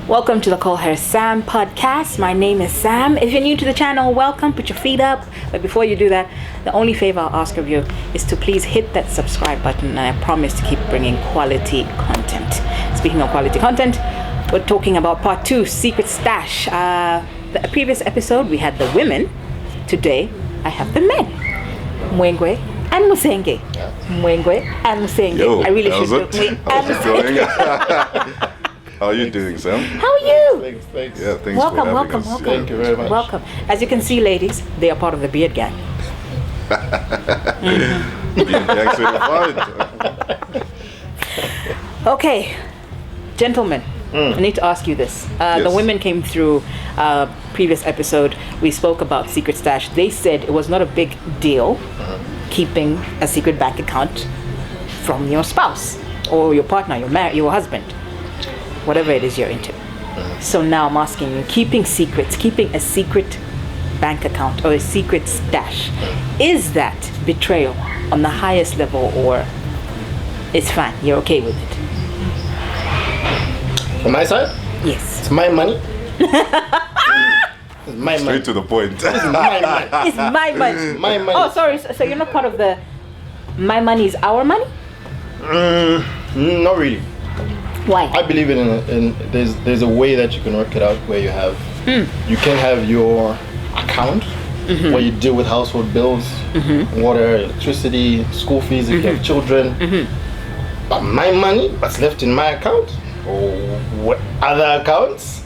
Welcome to the Call Her Sam podcast. My name is Sam. If you're new to the channel, welcome. Put your feet up. But before you do that, the only favor I'll ask of you is to please hit that subscribe button, and I promise to keep bringing quality content. Speaking of quality content, we're talking about part 2, Secret Stash. The previous episode, we had the women. Today, I have the men. Mwengwe and Musenge. Mwengwe and Musenge. Yo, I really should how's do it? How's it going? How are you doing, Sam? How are you? Thanks. Yeah, thanks Welcome, for having welcome, us. welcome. Thank you very much. Welcome. As you can see, ladies, they are part of the beard gang. Being gang certified. Okay, gentlemen, I need to ask you this. The Yes. women came through previous episode. We spoke about Secret Stash. They said it was not a big deal keeping a secret bank account from your spouse or your partner, your husband, whatever it is you're into. So now I'm asking you, keeping a secret bank account or a secret stash, is that betrayal on the highest level, or it's fine, you're okay with it? From my side, Yes. it's my money. It's my money. Straight to the point. It's my money. It's my money. My money. Oh, sorry. So you're not part of the my money is our money? Not really. Why? I believe there's a way that you can work it out where you have you can have your account where you deal with household bills, water, electricity, school fees if you have children. But my money that's left in my account or what other accounts,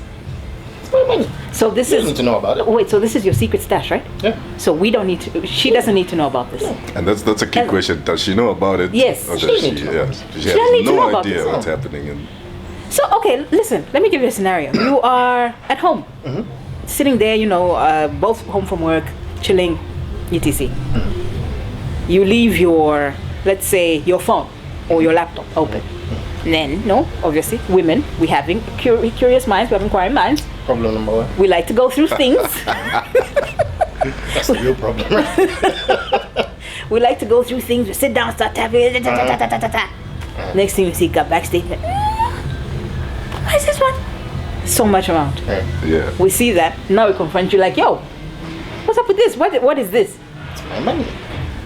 it's my money. So this You is don't need to know about it. Wait, so this is your secret stash, right? Yeah. So we don't need to. She doesn't need to know about this. And that's a key question. Does she know about it? Yes. Or She does doesn't she, need to. yeah, she doesn't has need to know no about idea this. what's happening. And So okay, listen. Let me give you a scenario. You are at home, sitting there. Both home from work, chilling, etc. You leave your, let's say, your phone or your laptop open. Then, no, obviously, women, we having curious minds, we have inquiring minds. Problem number one. We like to go through things. That's the real problem. We like to go through things. We sit down, start tapping. Next thing you see, got back statement. What is this one? So much amount. yeah. We see that. Now we confront you like, yo, what's up with this? What is this? It's my money.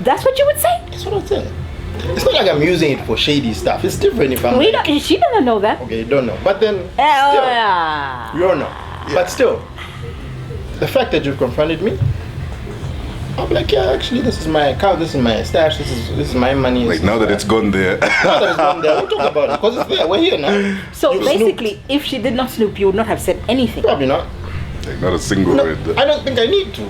That's what you would say? That's what I'm saying. It's not like I'm using it for shady stuff. It's different if I'm We like, don't, she doesn't know that. okay, you don't know. But then, Yeah. still, you don't know. But still, the fact that you've confronted me, I'll be like, yeah, actually, this is my account, this is my stash, this is my money. Like now that it's gone there. Now that it's gone there, we'll talk about it because it's there. We're here now. So You basically, if she did not snoop, you would not have said anything. Probably not. Like not a single No, word. I don't think I need to.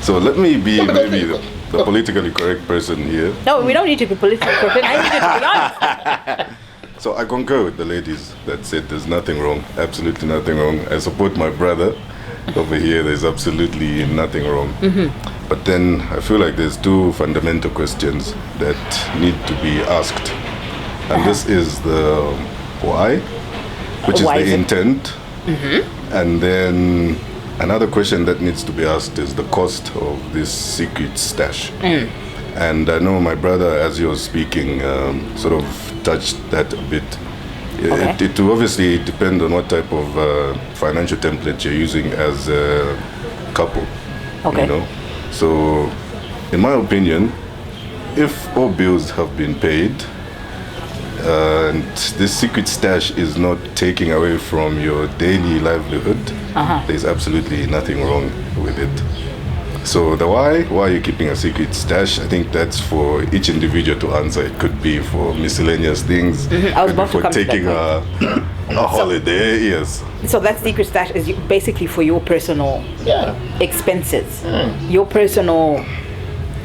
So let me be No, but maybe that's- the politically correct person here. No, we don't need to be political correct. I need you to be honest. So I concur with the ladies that said there's nothing wrong, absolutely nothing wrong. I support my brother over here. There's absolutely nothing wrong. But then I feel like there's two fundamental questions that need to be asked, and this is the why, which Why is is the it- intent, and then another question that needs to be asked is the cost of this secret stash. And I know my brother, as he was speaking, sort of touched that a bit. Okay. It will obviously depend on what type of financial template you're using as a couple. Okay. You know? So, in my opinion, if all bills have been paid, and this secret stash is not taking away from your daily livelihood, there's absolutely nothing wrong with it. So the why are you keeping a secret stash? I think that's for each individual to answer. It could be for miscellaneous things. I was Could be about to for come to that taking a holiday. Yes. So that secret stash is basically for your personal Yeah. expenses, your personal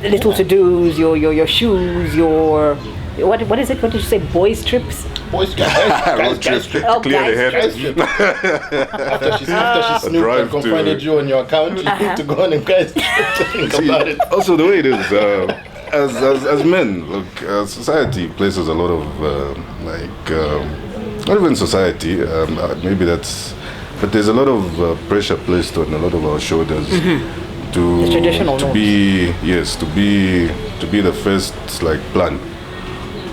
little to-dos, your shoes, your what is it? What did you say? Boys trips? Boys, Road trip to Oh, clear the guys, head. Guys trip. after she snooped drive and confronted you on your account, you need to go on and guys to think about it. Also, the way it is, as men, look, society places a lot of not even society. Maybe that's, but there's a lot of pressure placed on a lot of our shoulders The traditional to norms. be the first like plan.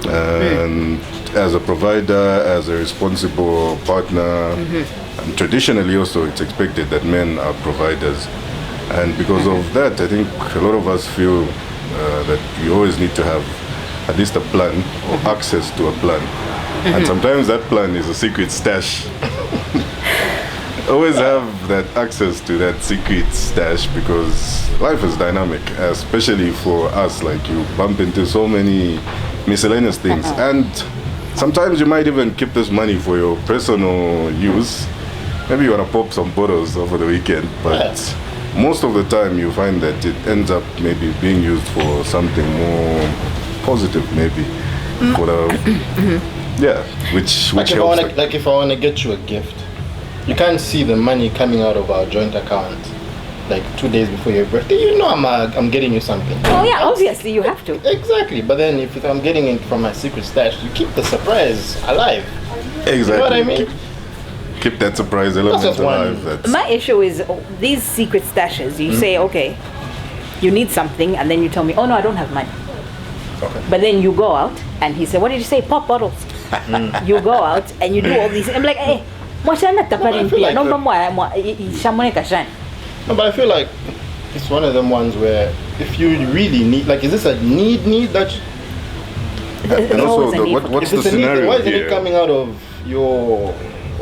And as a provider, as a responsible partner, and traditionally also it's expected that men are providers. And because of that, I think a lot of us feel that we always need to have at least a plan or access to a plan. And sometimes that plan is a secret stash. Always have that access to that secret stash because life is dynamic, especially for us. Like you bump into so many miscellaneous things, and sometimes you might even keep this money for your personal use. Maybe you want to pop some bottles over the weekend, but most of the time you find that it ends up maybe being used for something more positive, maybe for the which Like helps. if I want to get you a gift, you can't see the money coming out of our joint account like 2 days before your birthday. You know I'm getting you something. Oh yeah, obviously you have to. Exactly. But then if I'm getting it from my secret stash, you keep the surprise alive. Exactly. You know what I mean? Keep that surprise element just one. alive. That's My issue is these secret stashes. You say, okay, you need something, and then you tell me, oh no, I don't have money. Okay. But then you go out, and he said, what did you say? Pop bottles. You go out, and you do all these. I'm like, hey, I feel like kashan. No, but I feel like it's one of them ones where if you really need, like, is this a need that? and also what's If the it's a need, scenario why isn't here? it coming out of your,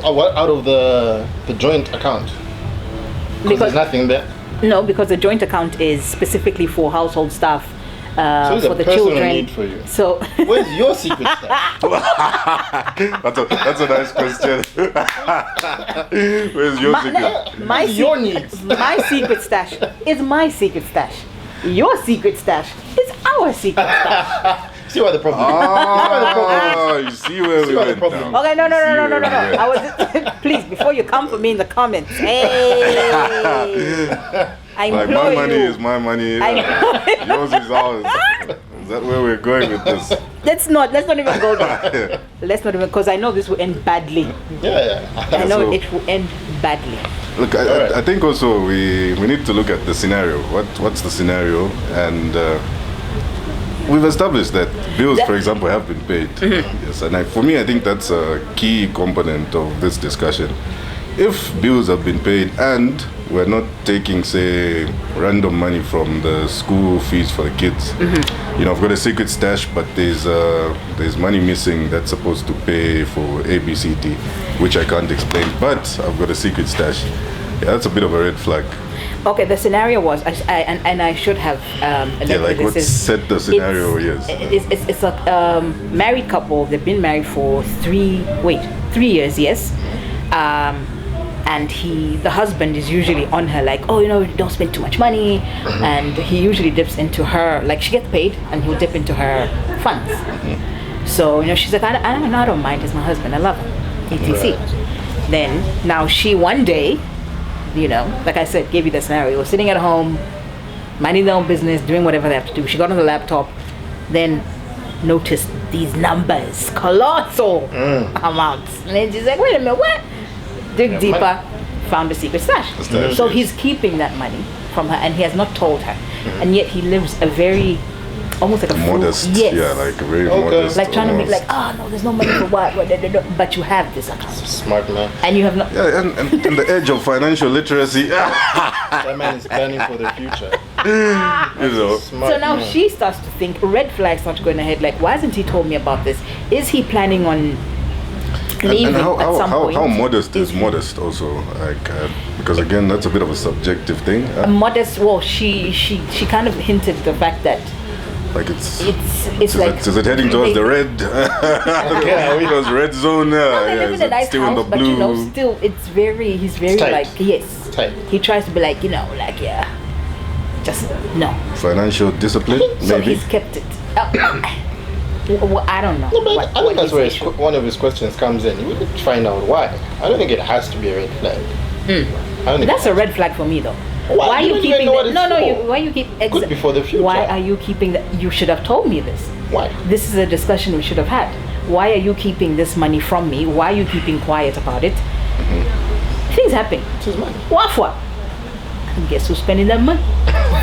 out of the joint account? Because there's nothing there. No, because the joint account is specifically for household stuff, So it's for a the personal children. need for you. So Where's your secret stash? That's a nice question. Where's your secret? my Your needs. my secret stash is my secret stash. Your secret stash is our secret stash. See what the problem is. Oh, you see where we what the went problem now. Okay, no. See where we went. I was please before you come for me in the comments. Hey, I Like implore my money you. is my money. I Yours is ours. Is that where we're going with this? let's not even go there. Let's not even, because I know this will end badly. Yeah. I know So- it will end badly. Look, I think also we need to look at the scenario. What's the scenario? And we've established that bills, for example, have been paid. Yes, and for me, I think that's a key component of this discussion. If bills have been paid and we're not taking, say, random money from the school fees for the kids, I've got a secret stash, but there's money missing that's supposed to pay for ABCD, which I can't explain, but I've got a secret stash. Yeah, that's a bit of a red flag. Okay, the scenario was, I should have. Set the scenario? Yes. It's a married couple. They've been married for 3 years. Yes. And the husband is usually on her, like, oh, don't spend too much money. And he usually dips into her, like, she gets paid and he'll dip into her funds. So, she's like, I don't mind, he's my husband, I love him, etc. Then, now she one day, like I said, gave you the scenario, was sitting at home, minding their own business, doing whatever they have to do. She got on the laptop, then noticed these numbers, colossal amounts. And then she's like, wait a minute, what? Dig deeper, found a secret stash. So he's keeping that money from her and he has not told her. And yet he lives a very, almost like a modest, yes. yeah, like very modest. Like trying to make almost. like, no, there's no money for what, but you have this account. Smart man. And you have not. Yeah, and the edge of financial literacy, That man is planning for the future. Smart So now man. she starts to think, red flags start to go in her head, like, why hasn't he told me about this? Is he planning on leaving and at some point? how modest is modest also? Like, because again, that's a bit of a subjective thing. Modest, well, she kind of hinted the fact that Like it's is it heading towards the red? Because red zone. they Yeah, live is in a it nice still in the house, but blue? still he's very tight. like, yes. Tight. He tries to be like, yeah, just no. Financial discipline, So maybe. he's kept it. Well, I don't know. No, but what I think that's his where issue. one of his questions comes in. You would find out why. I don't think it has to be a red flag. I don't think That's a red flag for me, though. Why? Why are You you don't even keeping know what that? it's No, for. why you keep? Could be for the future. Why are you keeping that? You should have told me this. Why? This is a discussion we should have had. Why are you keeping this money from me? Why are you keeping quiet about it? Things happen. It's his money. What for? And guess who's spending that money?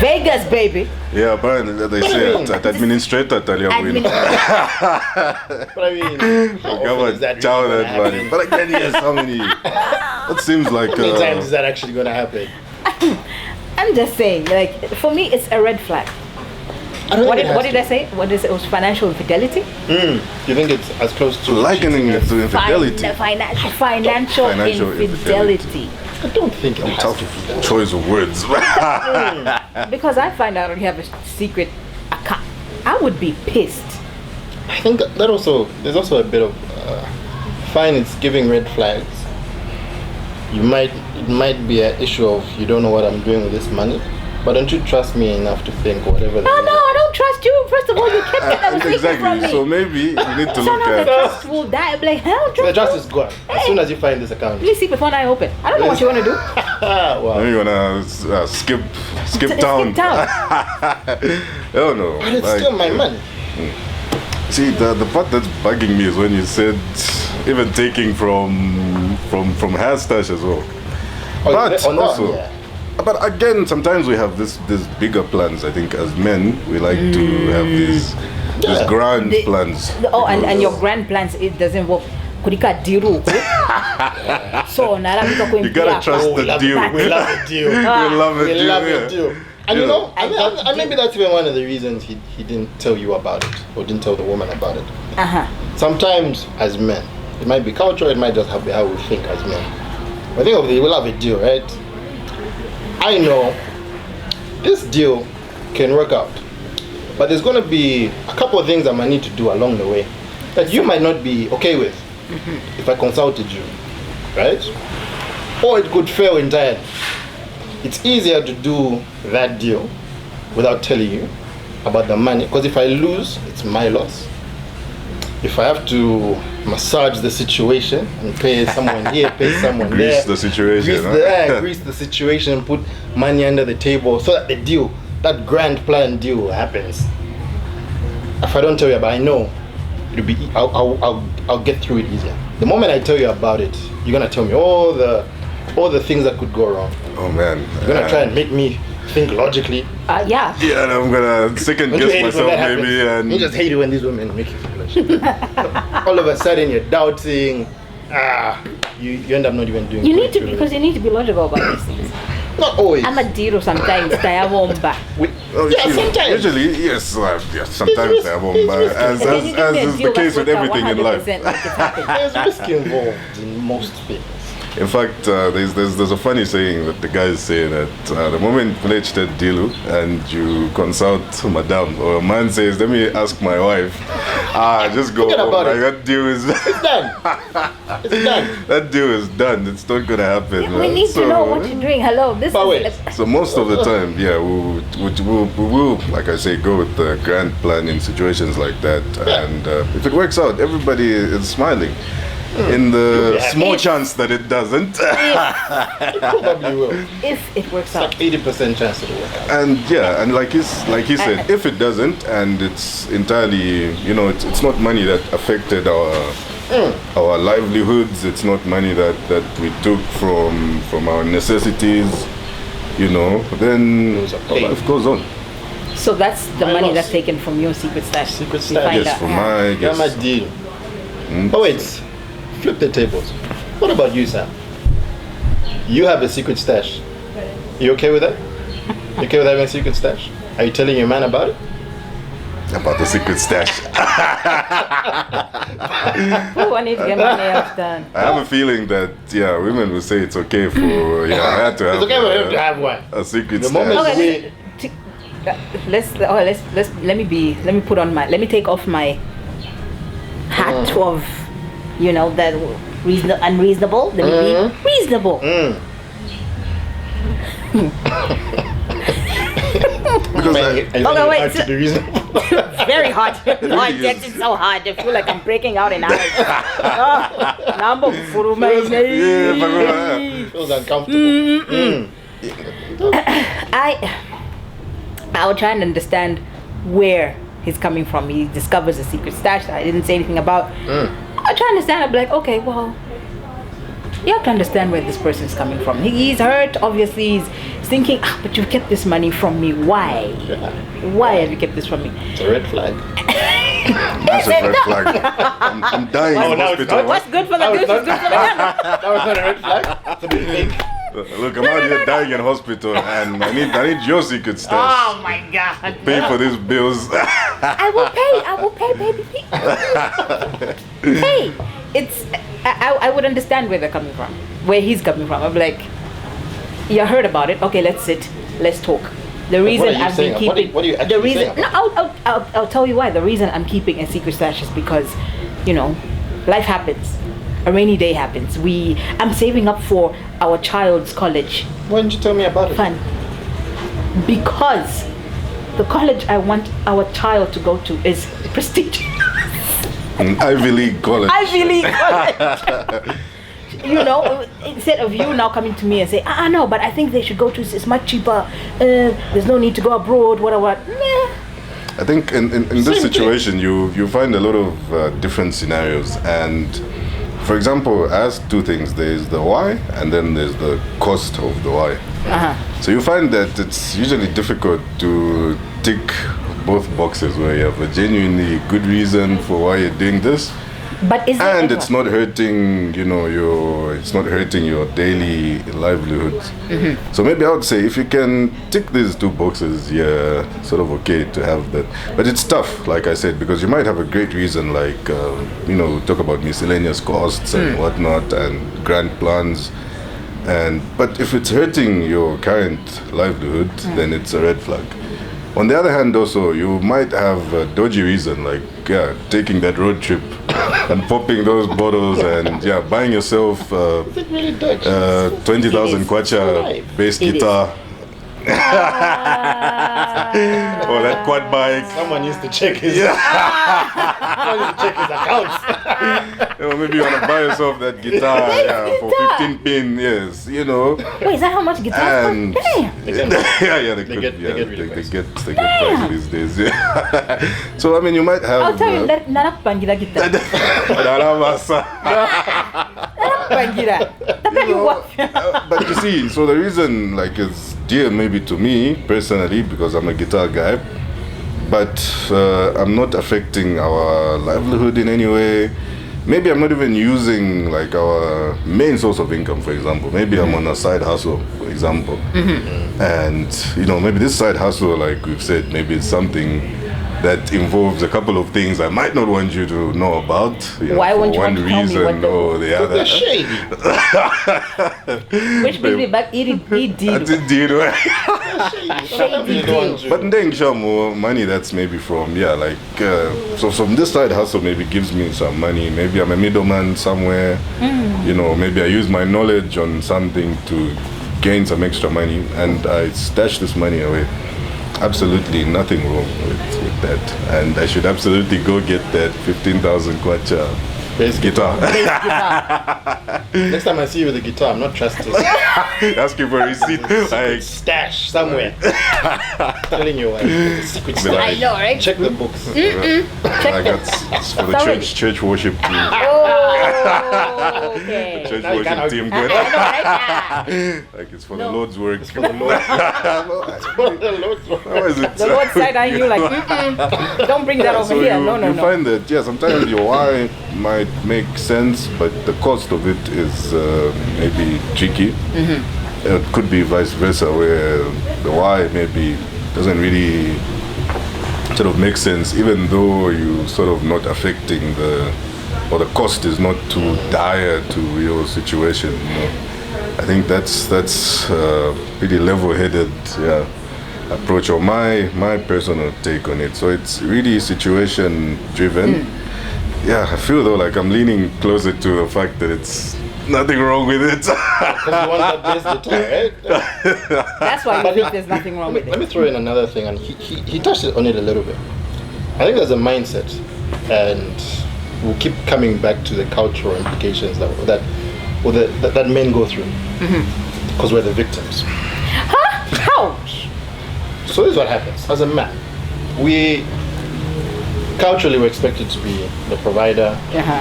Vegas, baby. Yeah, apparently they say at administrator Admin- But I mean, how often is that chow really that gonna money. happen? But again, yes, how many? That seems like. How many times is that actually going to happen? I'm just saying, like, for me, it's a red flag. I don't What think did, it what has did I say? What is it? It was financial infidelity? You think it's as close to Likening it to infidelity. Financial infidelity. I don't think it has Tough to be. choice of words. Because I find out you have a secret account, I would be pissed. I think that also there's also a bit of fine. It's giving red flags. It might be an issue of you don't know what I'm doing with this money, but don't you trust me enough to think whatever? No, I don't trust you. First of all, you kept that from Exactly. me. So maybe you need to So look now the at. trust will die. I'm like, hell, The trust is gone as soon as you find this account. Let me see before I open. I don't know what you want to do. Wow. Maybe you wanna skip town. Skip town. Oh no. But it's Like, still my money. See, the part that's bugging me is when you said even taking from her stash as well. But also, yeah. but again, sometimes we have these bigger plans. I think as men, we like to have these grand plans. And your grand plans, it doesn't work. Kurika diru. So narabika You gotta trust We the love deal. it. We love the deal. We love it. We deal, love yeah. the deal. And you Yeah. know, and maybe that's even one of the reasons he didn't tell you about it or didn't tell the woman about it. Sometimes as men, it might be culture, it might just be how we think as men. I think of the we love a deal, right? I know this deal can work out, but there's going to be a couple of things I might need to do along the way that you might not be okay with if I consulted you, right? Or it could fail entirely. It's easier to do that deal without telling you about the money, because if I lose, it's my loss. If I have to massage the situation and pay someone here, pay someone there, Grease the situation, grease the situation, put money under the table so that the deal, that grand plan deal happens. If I don't tell you about it, I know it'll be. I'll get through it easier. The moment I tell you about it, you're gonna tell me all the things that could go wrong. Oh man. You're gonna try and make me think logically. Yeah. Yeah, and I'm gonna second Don't you guess hate it when myself that happens? maybe, and You just hate it when these women make you feel like all of a sudden you're doubting. You end up not even doing. You need to, correctly. because you need to be logical about these things. Not always. I'm a deal sometimes. Tayabomba. Yeah, sometimes. Usually, yes, sometimes they have one, but as is the case with everything in life. There's risk involved in most things. In fact, there's a funny saying that the guys say that the moment you pledge that deal and you consult madam, or a man says, let me ask my wife, just go Forget home, about like, it. that deal is It's done. It's done. that deal is done. It's not gonna happen. We need to know what you're doing. Hello, this But is. wait. So most of the time, yeah, we will, like I say, go with the grand plan in situations like that, and if it works out, everybody is smiling. In the Yeah. small chance that it doesn't, It probably will. If it works It's like out. 80% chance it'll work out. and yeah, and like he said, if it doesn't, and it's entirely, it's not money that affected our livelihoods. It's not money that we took from our necessities. Then life goes on. So that's the Why money not? that's taken from your secret stash. Secret We stash. find Yes, out. for my Yeah, guess. my deal. But wait, flip the tables. What about you, Sam? You have a secret stash. You okay with that? You okay with having a secret stash? Are you telling your man about it? About the secret stash. Oh, I need to get my nails done. I have a feeling that women will say it's okay for I had to have, It's okay for him to have one. a secret The stash. moment Okay, let me put on let me take off my hat of, that unreasonable. Let me be reasonable. Because Okay, wait, Hard to be reasonable. Very hot. No, really I'm getting so hot. I feel like I'm breaking out in eyes. Feels uncomfortable. I was trying to understand where he's coming from. He discovers a secret stash that I didn't say anything about. I try to understand. I'm like, okay, well, you have to understand where this person is coming from. He's hurt, obviously. He's thinking, but you've kept this money from me. Why? Yeah. Why have you kept this from me? It's a red flag. Massive red flag. I'm dying in now it's hospital. not. What's good for the goose is good for the gander. That was not a red flag. It's a big thing. Look, I'm out here dying in hospital, and I need your secret stash. Oh my God. Pay for these bills. I will pay, baby. Hey, I would understand where they're coming from, where he's coming from. I'm like, you heard about it. Okay, let's sit. Let's talk. The reason What are you I've been saying? keeping What are you actually the reason saying? no, I'll tell you why. The reason I'm keeping a secret stash is because, life happens. A rainy day happens. I'm saving up for our child's college Why didn't you tell me about it? fund because the college I want our child to go to is prestigious. An Ivy League college. Ivy League college. Instead of you now coming to me and say, no, but I think they should go to, it's much cheaper. There's no need to go abroad, whatever. Nah. I think in this situation, you find a lot of different scenarios. And for example, as two things, there's the why and then there's the cost of the why. So you find that it's usually difficult to tick both boxes where you have a genuinely good reason for why you're doing this. But is and it it's not hurting, it's not hurting your daily livelihood. So maybe I would say if you can tick these two boxes, yeah, sort of okay to have that. But it's tough, like I said, because you might have a great reason, like talk about miscellaneous costs and whatnot, and grant plans. But if it's hurting your current livelihood, then it's a red flag. On the other hand, also, you might have a dodgy reason, like taking that road trip and popping those bottles and buying yourself 20,000 kwacha bass It guitar. Or that quad bike. Someone needs to check his. Someone needs to check his accounts. Maybe you want to buy yourself that guitar, for 15 pin, yes, Wait, is that how much guitars and cost? Damn. they get really price these days. Yeah. So I mean, you might have. I'll tell you that nanakupangira guitar. Nanakupangira. But you see, so the reason is dear maybe to me personally because I'm a guitar guy, but I'm not affecting our livelihood in any way. Maybe I'm not even using our main source of income, for example. Maybe I'm on a side hustle, for example. And maybe this side hustle, like we've said, maybe it's something that involves a couple of things I might not want you to know about. Why for won't you one want to tell me reason what or the other. They're shady. Which brings me back, eat deal. That's a deal, right? Shady deal. But then more money that's maybe from so from this side hustle maybe gives me some money. Maybe I'm a middleman somewhere. Maybe I use my knowledge on something to gain some extra money and I stash this money away. Absolutely nothing wrong with that, and I should absolutely go get that 15,000 kwacha Bass guitar. Next time I see you with a guitar, I'm not trusting. Asking for a receipt. Stash somewhere. Telling you it's a secret But stash. I know, right? Check the books. It's for the church worship team. Oh, okay. Church Now you worship can't team. I know, right? It's for the Lord's work. For the Lord. For the Lord's work. How is it? The Lord side eyeing you don't bring that over So here. you No. find that sometimes your why might make sense, but the cost of it is maybe tricky. It could be vice versa, where the why maybe doesn't really sort of make sense, even though you sort of not affecting the cost is not too dire to your situation. I think that's pretty level-headed approach, or my personal take on it. So it's really situation driven. I feel though like I'm leaning closer to the fact that it's nothing wrong with it. Because you want that bass guitar, right? That's why you think there's nothing wrong with Let it. me throw in another thing, and he touched on it a little bit. I think there's a mindset, and we'll keep coming back to the cultural implications that men go through, because we're the victims. Huh? How? So this is what happens. As a man, we culturally we're expected to be the provider,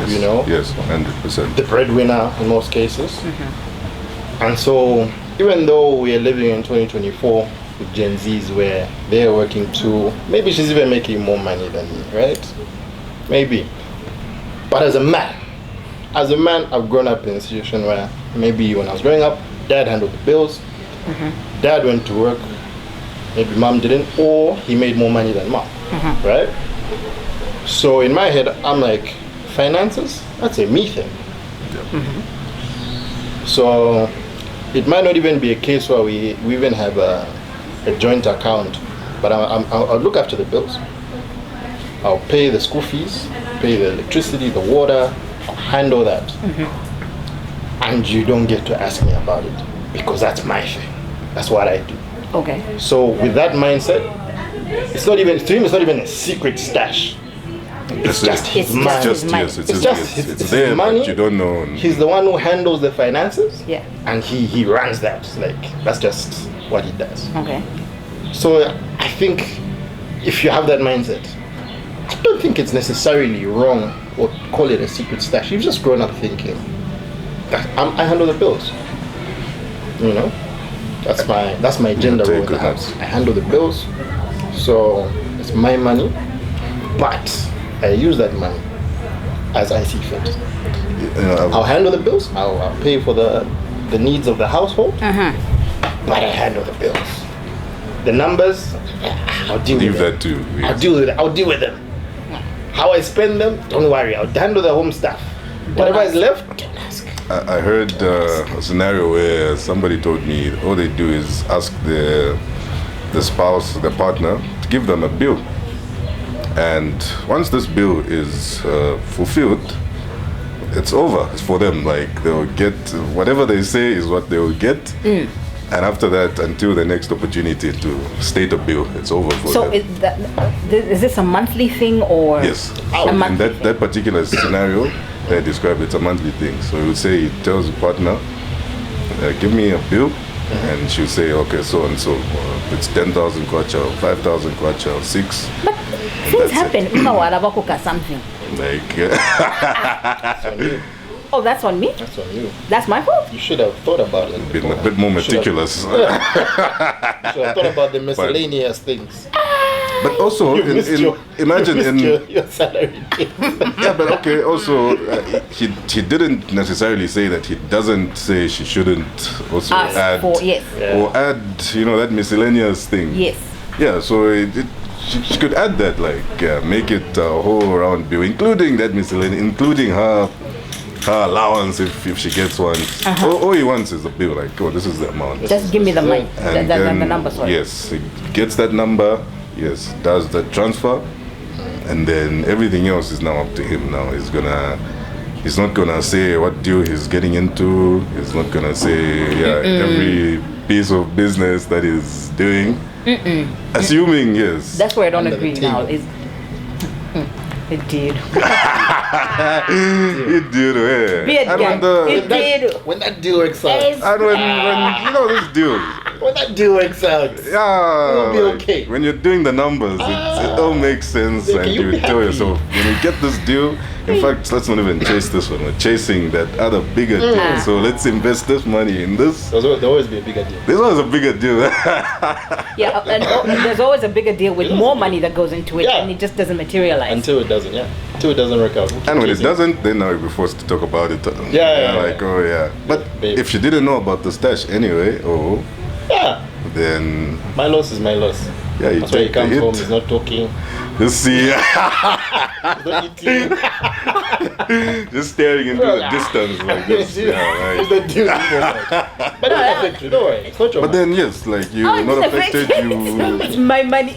you know, Yes, 100%. the breadwinner in most cases. And so, even though we are living in 2024 with Gen Zs where they are working too, maybe she's even making more money than me, right? Maybe. But as a man, I've grown up in a situation where maybe when I was growing up, dad handled the bills, dad went to work, maybe mom didn't, or he made more money than mom, right? So in my head, I'm like, finances, that's a me thing. So it might not even be a case where we even have a joint account, but I'll look after the bills. I'll pay the school fees, pay the electricity, the water, I'll handle that. And you don't get to ask me about it because that's my thing. That's what I do. Okay. So with that mindset, it's not even, to him, it's not even a secret stash. It's just his money. It's there, money. but you don't know. He's the one who handles the finances. Yeah. And he runs that. Like, that's just what he does. Okay. So I think if you have that mindset, I don't think it's necessarily wrong or call it a secret stash. You've just grown up thinking that I handle the bills. You know, that's my gender role in the house. I handle the bills, so it's my money, but I use that money as I see fit. I'll handle the bills. I'll pay for the needs of the household, but I handle the bills. The numbers, I'll deal with them. That too. Yes. I'll deal with them. How I spend them, don't worry. I'll handle the home stuff. Whatever is left, don't ask. I heard a scenario where somebody told me all they do is ask the spouse, the partner, to give them a bill. And once this bill is fulfilled, it's over. It's for them. Like, they'll get whatever they say is what they will get. And after that, until the next opportunity to state a bill, it's over for them. So is this a monthly thing or? Yes. In that particular scenario, they describe it's a monthly thing. So he would say, he tells the partner, give me a bill. And she'll say, okay, so and so. It's 10,000 kwacha, 5,000 kwacha, 6. But things happen. Something. Like, That's on you. Oh, that's on me? That's on you. That's my fault? You should have thought about it. been a bit more meticulous. You should have thought about the miscellaneous things. But also, imagine your salary. Yeah, but okay. Also, he didn't necessarily say that he doesn't say she shouldn't also add or add, that miscellaneous thing. Yes. Yeah. So she could add that, like, make it a whole round bill, including that miscellaneous, including her allowance if she gets one. All he wants is the bill, like, oh, this is the amount. Just give me the money, And the number, sorry. Yes, he gets that number, yes, does the transfer, and then everything else is now up to him. Now he's not gonna say what deal he's getting into. He's not gonna say every piece of business that he's doing. Assuming, yes. That's where I don't agree now. It did. It did, yeah. Be a guy. It did. When that deal works out. And when this deal. When that deal works out. Yeah. It'll be okay. When you're doing the numbers, it all makes sense, Like, and you tell yourself, when you get this deal, in fact, let's not even chase this one. We're chasing that other bigger deal. So let's invest this money in this. There'll always be a bigger deal. There's always a bigger deal. Yeah, and there's always a bigger deal with more money that goes into it, and it just doesn't materialize. Until it doesn't, Until it doesn't work out. And when it doesn't, then now you'll be forced to talk about it. Like, oh yeah. But if she didn't know about the stash anyway, then my loss is my loss. Yeah, that's why he comes home, he's not talking. Just see. He's not eating. Just staring into the distance like this. He's not doing it. But don't affect you, don't worry. It's not your But then yes, like you're not affected, it's my money.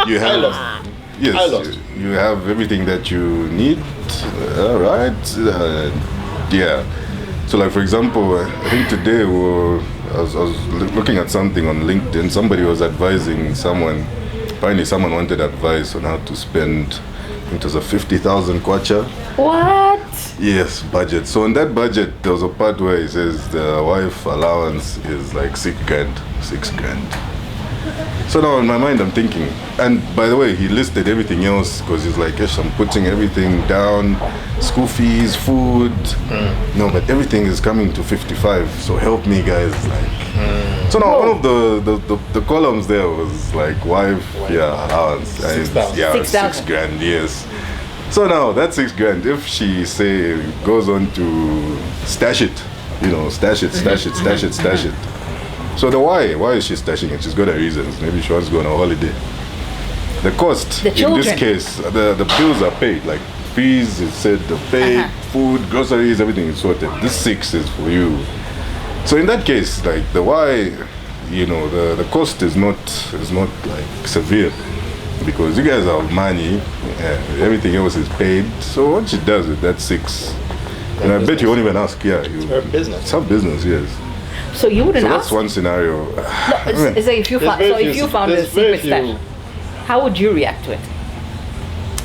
You have I lost. Yes, I lost. you have everything that you need. Right? Yeah. So like for example, I think today I was looking at something on LinkedIn. Somebody was advising someone. Apparently, someone wanted advice on how to spend. I think it was a 50,000 kwacha. What? Yes, budget. So in that budget, there was a part where it says the wife allowance is like 6 grand. So now in my mind I'm thinking, and by the way, he listed everything else because he's like, yes, I'm putting everything down, school fees, food. No, but everything is coming to 55. So help me, guys. Like, so now one of the columns there was like wife, allowance, 6,000. yeah, 6,000. 6 grand, yes. So now that 6 grand, if she say goes on to stash it, stash it. So why is she stashing it? She's got her reasons. Maybe she wants to go on a holiday. The cost The in children. this case, the bills are paid. Like fees, it said the paid, food, groceries, everything is sorted. This 6 is for you. So in that case, like the why, the cost is not like severe because you guys have money, everything else is paid. So what she does with that 6, and I bet you won't even ask. Yeah, It's her business. It's her business, yes. So you wouldn't So ask? that's one scenario. No, it's like if you found a secret stash, how would you react to it?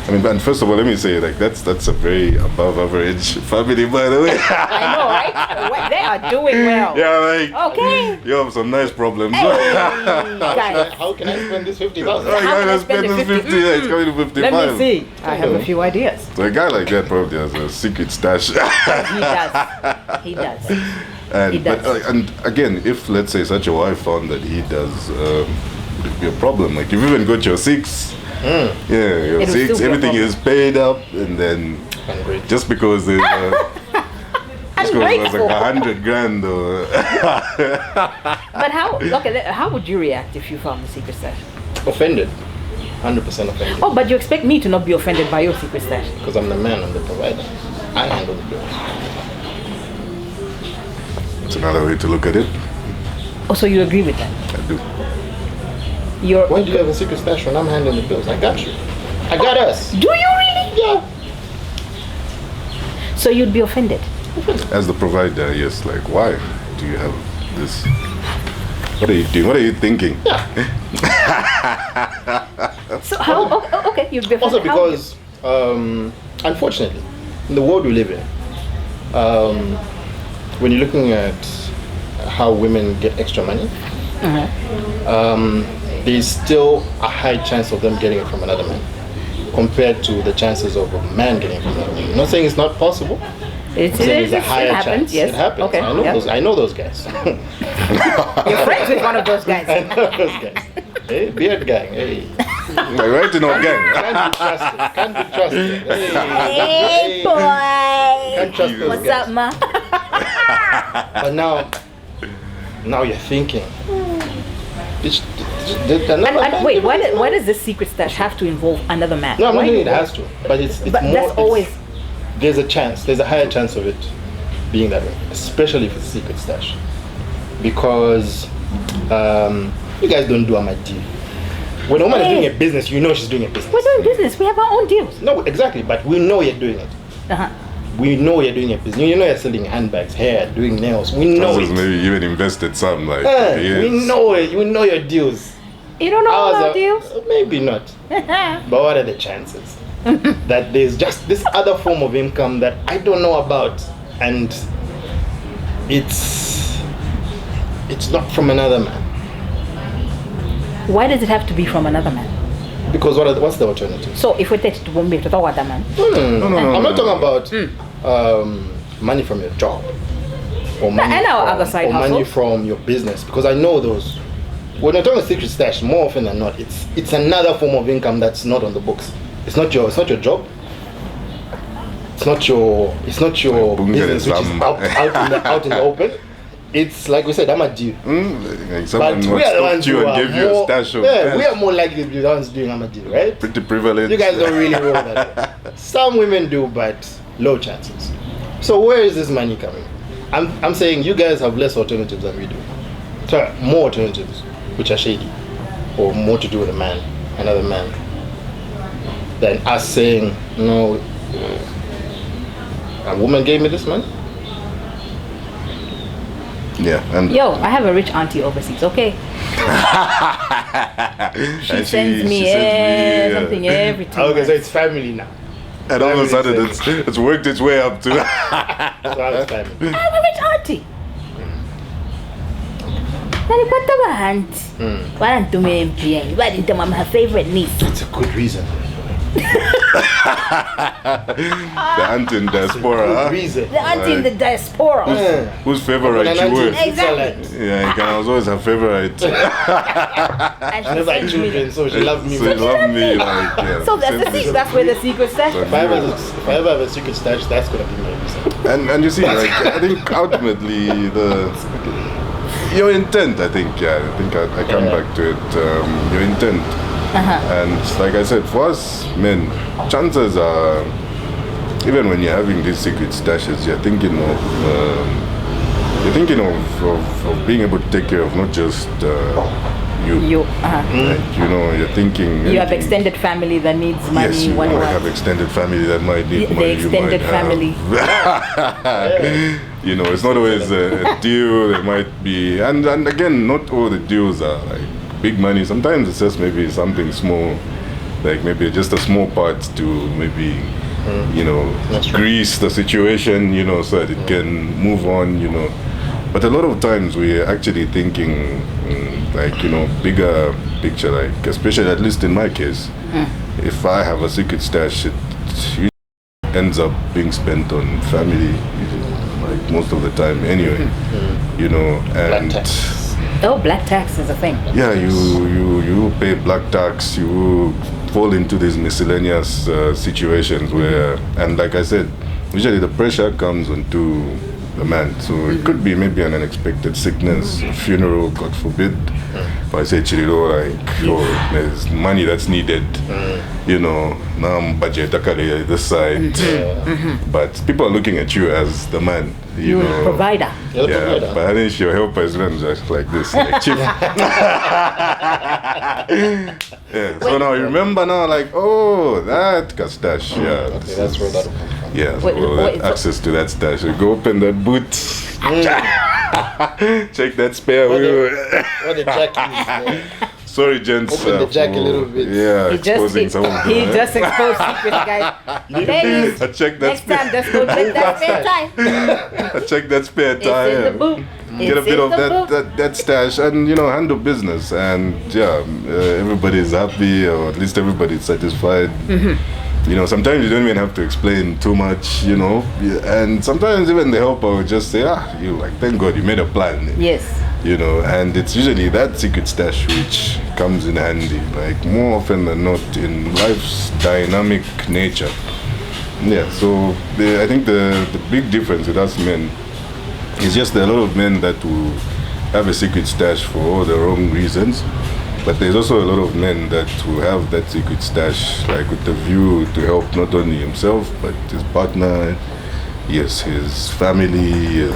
I mean, but first of all, let me say, like that's a very above average family, by the way. I know, right? They are doing well. Yeah, like Okay. you have some nice problems. Guys, How can I spend this 50,000? Oh, you How can I gotta spend spend the this 50, yeah, it's coming to 55. let me see. I have a few ideas. So a guy like that probably has a secret stash. He does. He does. And, He does. But, and again, if let's say such a wife found that he does, it'd be a problem. Like you've even got your 6, your It'll still 6, be a everything problem. is paid up, and then Ungrateful. just because there's just because there's like Ungrateful. 100 grand or But how would you react if you found the secret stash? Offended. 100% offended. Oh, but you expect me to not be offended by your secret stash? Because I'm the man, I'm the provider. I handle the bills. it's another way to look at it. Oh, so you agree with that? I do. Why do you have a secret stash when I'm handling the bills? I got you. I got us. Do you really? Yeah. So you'd be offended? As the provider, yes. Like, why do you have this? What are you doing? What are you thinking? So how? Okay, you'd be offended. Also How? because, unfortunately, in the world we live in, when you're looking at how women get extra money, there's still a high chance of them getting it from another man compared to the chances of a man getting it from another man. I'm not saying it's not possible. It I'm saying there's a higher happens. chance. Yes. It happens. Okay. I know those guys. You're friends with one of those guys. I know those guys. Hey, beard gang. Hey. Like, right in our gang. Can't be trusted. Can't be trusted. Hey, boy. Can't trust those What's guys. up, ma? But now you're thinking. Wait, why does this secret stash have to involve another man? No, I'm not Why saying it you- has to, but it's But more. that's always. There's a chance. There's a higher chance of it being that way, especially if it's a secret stash, because you guys don't do a deal. When a woman is doing a business, you know she's doing a business. We're doing business. We have our own deals. No, exactly, but we know you're doing it. Uh-huh. We know you're doing a business. You know you're selling handbags, hair, doing nails. We know Chances it. maybe even invested some, like, We years. know it. We know your deals. You don't know all Ours our are- deals? Maybe not. But what are the chances that there's just this other form of income that I don't know about, and it's not from another man? Why does it have to be from another man? Because what's the alternative? So if we take it to Bombay to talk about that man, No. I'm not talking about money from your job or money and our from, other side or money hustles. from your business, because I know those. When you're talking secret stash, more often than not, it's another form of income that's not on the books. It's not your job. It's not your Bunga business, which is Zamba. out in the open. It's like we said, I'm a deal. Like someone But would we are the stop ones you who and are give you a more, stash of yeah, cash. we are more likely to be the ones doing I'm a deal, right? Pretty prevalent. You guys don't really roll that way. Some women do, but low chances. So where is this money coming? I'm saying you guys have less alternatives than we do. So more alternatives, which are shady, or more to do with another man, than us saying, no, a woman gave me this money. Yeah, and yo, I have a rich auntie overseas. Okay, she and sends me yeah. something every 2 Okay, months. so it's family now. And all of a sudden, Family it's worked its way up to. So now it's family. I have a rich auntie. What the aunt? Why don't you make me? Why didn't I'm her favorite niece? It's a good reason. The aunt in diaspora. Good reason. The auntie in the diaspora. Whose favorite you were? Exactly. Yeah, you can always have favorite. And I have like children, so she loved me. So you love me, like, yeah. So that's where the secret stash. If I ever have a secret stash, that's gonna be my reason. And you see, like, I think ultimately your intent, I think I come back to it. Your intent. And like I said, for us men, chances are, even when you're having these secret stashes, you're thinking of being able to take care of not just you. Like, you're thinking. You have extended family that needs money. Yes, you might have extended family that might need money. The extended family. It's not always a deal. There might be, and again, not all the deals are like big money. Sometimes it's just maybe something small, like maybe just a small part to maybe grease the situation, so that it can move on, But a lot of times we're actually thinking bigger picture, like especially at least in my case, if I have a secret stash, it usually ends up being spent on family, like most of the time anyway, and black tax is a thing. Yeah, you pay black tax, you fall into these miscellaneous situations where, and like I said, usually the pressure comes onto the man. So it could be maybe an unexpected sickness, a funeral, God forbid. If I say Chirilo, there's money that's needed, now I'm budget this side. But people are looking at you as the man, provider. Yeah, but I think your helper is run just like this, like chief. So now you remember now, like, that stash, Okay, that's where that comes from. Yeah, access to that stash. You go open that boot, check that spare wheel. What the jack is. Sorry, gents. Open the jack a little bit. Yeah, exposing some of them. He just exposed secrets, guys. Ladies, I check that next time, just go check that spare time. I check that spare tire. It's in the boot. Get a bit of that stash and handle business, and everybody's happy, or at least everybody's satisfied. Sometimes you don't even have to explain too much, and sometimes even the helper will just say, thank God you made a plan. Yes. And it's usually that secret stash which comes in handy, like more often than not in life's dynamic nature. Yeah, so I think the big difference with us men is just there are a lot of men that will have a secret stash for all the wrong reasons. But there's also a lot of men that will have that secret stash, like with the view to help not only himself, but his partner, his family,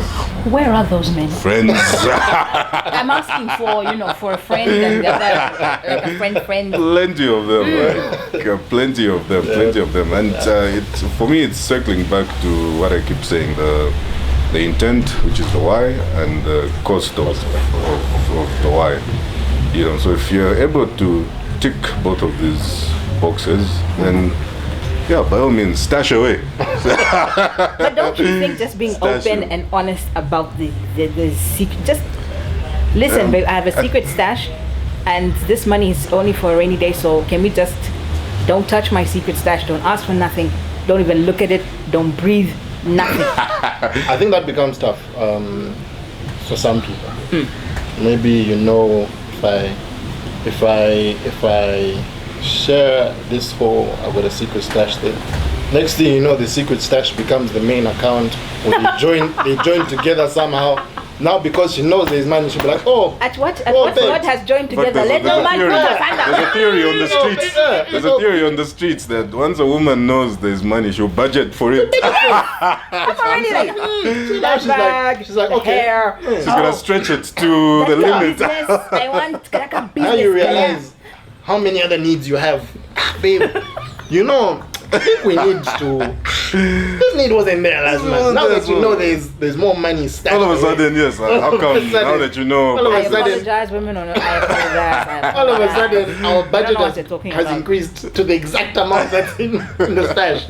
Where are those men? friends. I'm asking for a friend and the other, like a friend. Plenty of them, plenty of them. And for me, it's circling back to what I keep saying, the intent, which is the why, and the cost of the why. So if you're able to tick both of these boxes, then by all means, stash away. But don't you think just being open and honest about the secret, just listen, babe, I have a secret stash and this money is only for a rainy day, so can we just don't touch my secret stash, don't ask for nothing, don't even look at it, don't breathe, nothing. I think that becomes tough for some people. Maybe if I share this whole with a secret stash thing, next thing you know, the secret stash becomes the main account, or they join together somehow. Now because she knows there's money, she'll be like, at what God has joined together, let no man put us under. There's a theory on the streets. There's a theory on the streets that once a woman knows there's money, she'll budget for it. I'm already like, she's like, okay. Hair. She's gonna stretch it to the limit. I want like a business. Now you realize how many other needs you have, babe. I think we need to. This need wasn't there last month. Now that you know there's more money stashed. All of a sudden, yes. How come? Now that you know. All of I a sudden, apologize, women. I apologize. all of a sudden, our budget what you're talking has about. increased to the exact amount that's in the stash.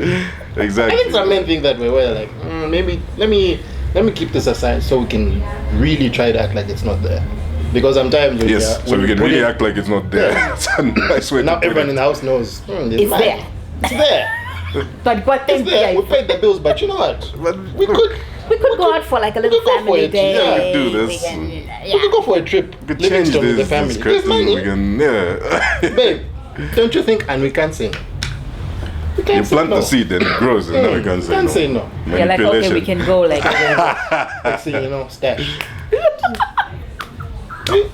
Exactly. I think some men think that way. We're like, maybe let me keep this aside so we can really try to act like it's not there. Because sometimes when Yes, so when we you can put really it- act like it's not there. Yeah. It's a nice way now to put everyone it. in the house knows. It's money. there. It's there. But what It's then? there. We paid the bills, but you know what? But We look, could. We could go out for like a little could go for family it. day. Yeah, do this. We can, We could go for a trip. we could Living change with the this family. There's question. money. We can, yeah. Babe, don't you think? And we can't say no. We can't You say plant no. the seed and it grows, and now we can't say Can't no. say no. You're like, okay, we can go like. Next thing you know, stash.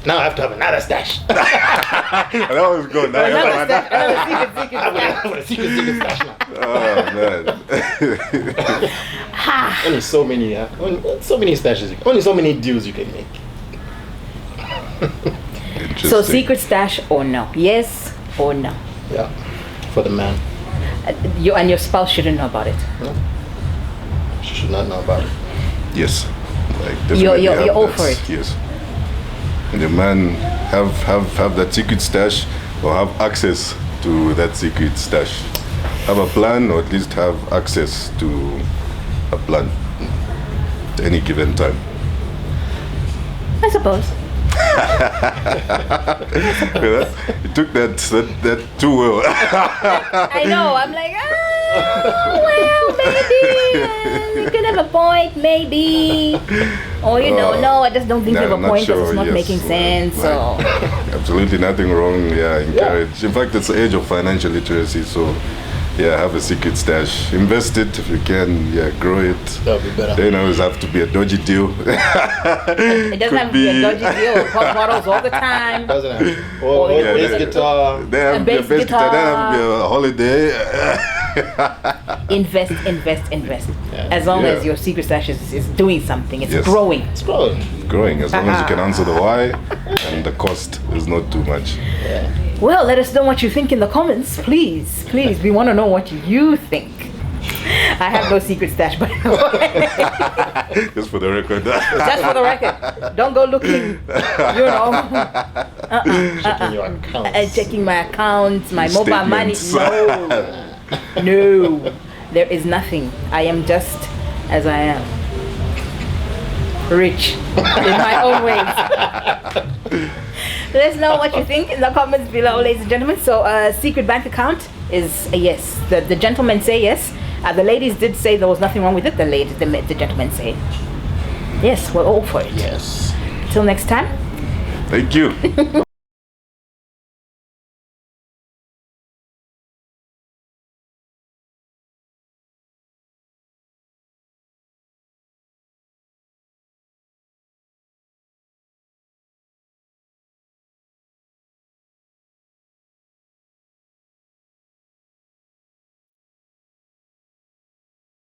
Now I have to have another stash. That was good. Now I Another have step, another secret. I have a secret stash now. Oh man. Only so many, so many stashes. Only so many deals you can make. Interesting. So secret stash or no? Yes or no? Yeah, for the man. You and your spouse shouldn't know about it. She should not know about it. Yes. Like You're definitely have all that, for it. Yes. And the man have that secret stash or have access to that secret stash. Have a plan or at least have access to a plan at any given time. I suppose. You took that too well. I know. I'm like, well, maybe you could have a point, maybe. Or no, I just don't think you have a Not point because sure, it's not yes. making sense. So Absolutely nothing wrong. Yeah, encourage. In fact, it's the age of financial literacy. So, yeah, have a secret stash. Invest it if you can. Yeah, grow it. That'll be better. They always have to be a dodgy deal. it doesn't have to be a dodgy deal. Pop bottles all the time. Doesn't have. Or Or yeah, bass yeah. guitar. They have to be a bass best guitar. They have to be guitar. a holiday. Invest. As long Yeah. as your secret stash is doing something, it's Yes. growing. It's growing. Growing as long as you can answer the why and the cost is not too much. Well, let us know what you think in the comments, please. Please, we want to know what you think. I have no secret stash, by the way. Just for the record. Just for the record. Don't go looking, Checking your account. checking my accounts, my mobile money. Statements. No. There is nothing. I am just as I am. Rich in my own ways. Let us know what you think in the comments below, ladies and gentlemen. So, secret bank account is a yes. The gentlemen say yes. The ladies did say there was nothing wrong with it. The gentlemen say yes. We're all for it. Yes. Till next time. Thank you.